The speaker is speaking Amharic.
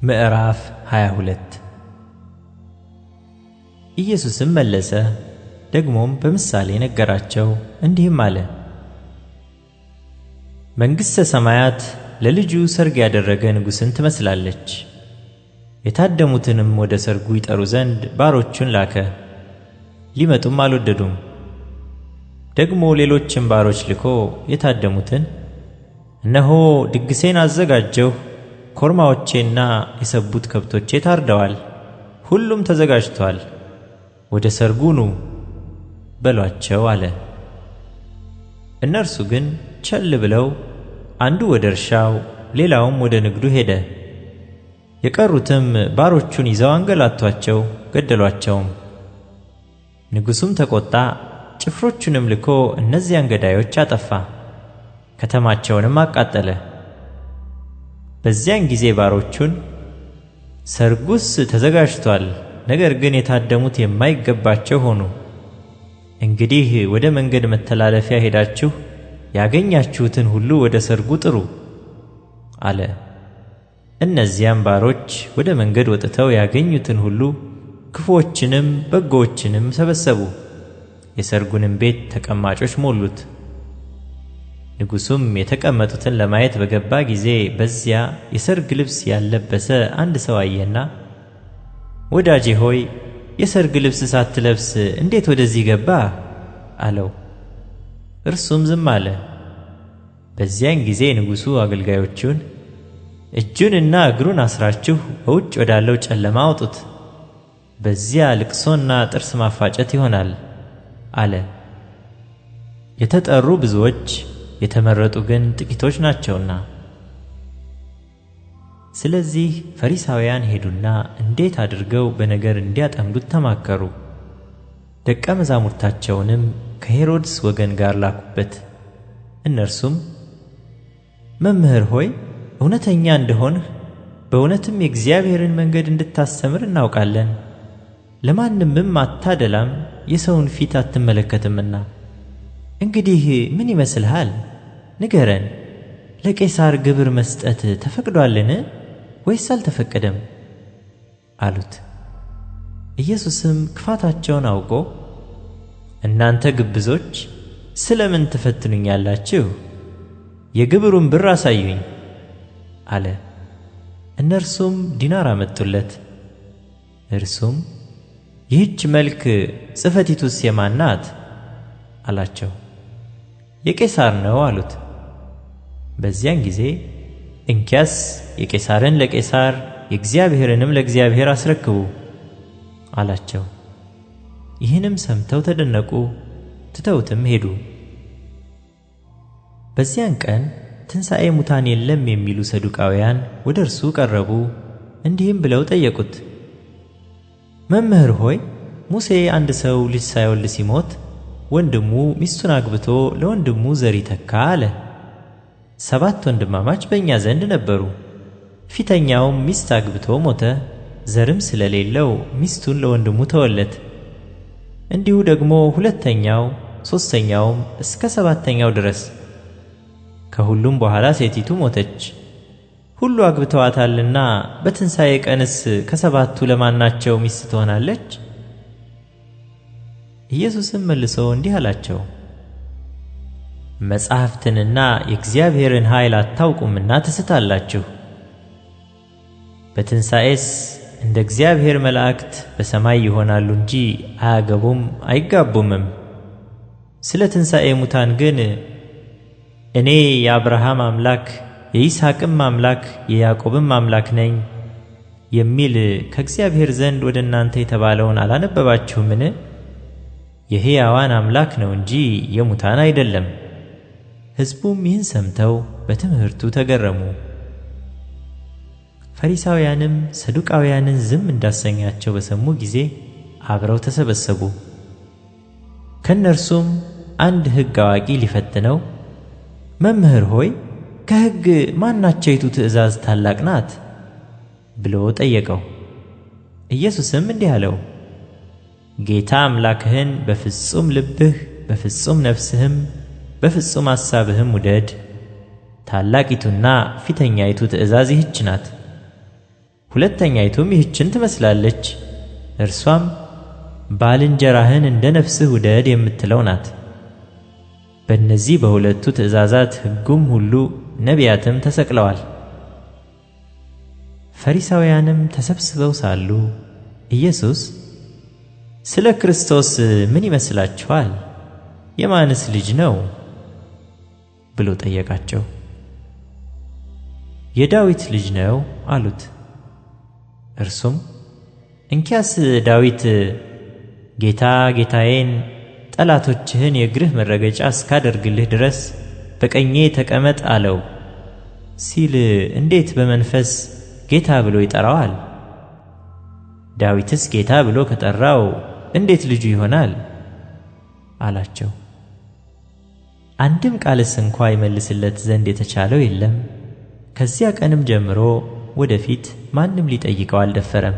ምዕራፍ 22 ኢየሱስም መለሰ፣ ደግሞም በምሳሌ ነገራቸው እንዲህም አለ። መንግሥተ ሰማያት ለልጁ ሰርግ ያደረገ ንጉሥን ትመስላለች። የታደሙትንም ወደ ሰርጉ ይጠሩ ዘንድ ባሮቹን ላከ። ሊመጡም አልወደዱም። ደግሞ ሌሎችም ባሮች ልኮ የታደሙትን እነሆ ድግሴን አዘጋጀሁ፣ ኮርማዎቼና የሰቡት ከብቶቼ ታርደዋል፣ ሁሉም ተዘጋጅቷል፣ ወደ ሰርጉ ኑ በሏቸው አለ። እነርሱ ግን ቸል ብለው አንዱ ወደ እርሻው ሌላውም ወደ ንግዱ ሄደ። የቀሩትም ባሮቹን ይዘው አንገላቷቸው፣ ገደሏቸውም። ንጉሡም ተቆጣ፣ ጭፍሮቹንም ልኮ እነዚያን ገዳዮች አጠፋ፣ ከተማቸውንም አቃጠለ። በዚያን ጊዜ ባሮቹን ሰርጉስ ተዘጋጅቷል፣ ነገር ግን የታደሙት የማይገባቸው ሆኑ። እንግዲህ ወደ መንገድ መተላለፊያ ሄዳችሁ ያገኛችሁትን ሁሉ ወደ ሰርጉ ጥሩ አለ። እነዚያም ባሮች ወደ መንገድ ወጥተው ያገኙትን ሁሉ ክፉዎችንም በጎዎችንም ሰበሰቡ፣ የሰርጉንም ቤት ተቀማጮች ሞሉት። ንጉሡም የተቀመጡትን ለማየት በገባ ጊዜ በዚያ የሰርግ ልብስ ያልለበሰ አንድ ሰው አየና፣ ወዳጄ ሆይ የሰርግ ልብስ ሳትለብስ እንዴት ወደዚህ ገባህ? አለው። እርሱም ዝም አለ። በዚያን ጊዜ ንጉሡ አገልጋዮቹን እጁንና እግሩን አስራችሁ በውጭ ወዳለው ጨለማ አውጡት፣ በዚያ ልቅሶና ጥርስ ማፋጨት ይሆናል አለ። የተጠሩ ብዙዎች የተመረጡ ግን ጥቂቶች ናቸውና። ስለዚህ ፈሪሳውያን ሄዱና እንዴት አድርገው በነገር እንዲያጠምዱት ተማከሩ። ደቀ መዛሙርታቸውንም ከሄሮድስ ወገን ጋር ላኩበት። እነርሱም መምህር ሆይ እውነተኛ እንደሆንህ በእውነትም የእግዚአብሔርን መንገድ እንድታስተምር እናውቃለን፣ ለማንምም አታደላም፣ የሰውን ፊት አትመለከትምና። እንግዲህ ምን ይመስልሃል? ንገረን፣ ለቄሳር ግብር መስጠት ተፈቅዷልን ወይስ አልተፈቀደም? አሉት። ኢየሱስም ክፋታቸውን አውቆ እናንተ ግብዞች ስለምን ትፈትኑኛላችሁ? የግብሩን ብር አሳዩኝ አለ። እነርሱም ዲናር አመጡለት። እርሱም ይህች መልክ ጽሕፈቲቱስ የማን ናት? አላቸው። የቄሳር ነው አሉት። በዚያን ጊዜ እንኪያስ የቄሳርን ለቄሳር የእግዚአብሔርንም ለእግዚአብሔር አስረክቡ አላቸው። ይህንም ሰምተው ተደነቁ፣ ትተውትም ሄዱ። በዚያን ቀን ትንሣኤ ሙታን የለም የሚሉ ሰዱቃውያን ወደ እርሱ ቀረቡ፣ እንዲህም ብለው ጠየቁት። መምህር ሆይ ሙሴ አንድ ሰው ልጅ ሳይወልድ ሲሞት ወንድሙ ሚስቱን አግብቶ ለወንድሙ ዘር ይተካ አለ። 7 ወንድማማች በእኛ ዘንድ ነበሩ። ፊተኛውም ሚስት አግብቶ ሞተ፣ ዘርም ስለሌለው ሚስቱን ለወንድሙ ተወለት። እንዲሁ ደግሞ ሁለተኛው፣ ሦስተኛውም እስከ 7ተኛው ድረስ። ከሁሉም በኋላ ሴቲቱ ሞተች። ሁሉ አግብተዋታልና በትንሣኤ ቀንስ ከ7ቱ ለማናቸው ሚስት ትሆናለች? ኢየሱስም መልሶ እንዲህ አላቸው፣ መጻሕፍትንና የእግዚአብሔርን ኃይል አታውቁምና ትስታላችሁ። በትንሣኤስ እንደ እግዚአብሔር መላእክት በሰማይ ይሆናሉ እንጂ አያገቡም አይጋቡምም። ስለ ትንሣኤ ሙታን ግን እኔ የአብርሃም አምላክ የይስሐቅም አምላክ የያዕቆብም አምላክ ነኝ የሚል ከእግዚአብሔር ዘንድ ወደ እናንተ የተባለውን አላነበባችሁምን? የሕያዋን አምላክ ነው እንጂ የሙታን አይደለም። ሕዝቡም ይህን ሰምተው በትምህርቱ ተገረሙ። ፈሪሳውያንም ሰዱቃውያንን ዝም እንዳሰኛቸው በሰሙ ጊዜ አብረው ተሰበሰቡ። ከእነርሱም አንድ ሕግ አዋቂ ሊፈትነው መምህር ሆይ ከሕግ ማናቸይቱ ትእዛዝ ታላቅ ናት? ብሎ ጠየቀው። ኢየሱስም እንዲህ አለው፣ ጌታ አምላክህን በፍጹም ልብህ በፍጹም ነፍስህም በፍጹም ሐሳብህም ውደድ። ታላቂቱና ፊተኛይቱ ትእዛዝ ይህች ናት። ሁለተኛይቱም ይህችን ትመስላለች። እርሷም ባልንጀራህን እንደ ነፍስህ ውደድ የምትለው ናት። በእነዚህ በሁለቱ ትእዛዛት ሕጉም ሁሉ ነቢያትም ተሰቅለዋል። ፈሪሳውያንም ተሰብስበው ሳሉ ኢየሱስ ስለ ክርስቶስ ምን ይመስላችኋል? የማንስ ልጅ ነው ብሎ ጠየቃቸው። የዳዊት ልጅ ነው አሉት። እርሱም እንኪያስ ዳዊት ጌታ ጌታዬን ጠላቶችህን የእግርህ መረገጫ እስካደርግልህ ድረስ በቀኜ ተቀመጥ አለው ሲል እንዴት በመንፈስ ጌታ ብሎ ይጠራዋል? ዳዊትስ ጌታ ብሎ ከጠራው እንዴት ልጁ ይሆናል አላቸው። አንድም ቃልስ እንኳ ይመልስለት ዘንድ የተቻለው የለም። ከዚያ ቀንም ጀምሮ ወደፊት ማንም ሊጠይቀው አልደፈረም።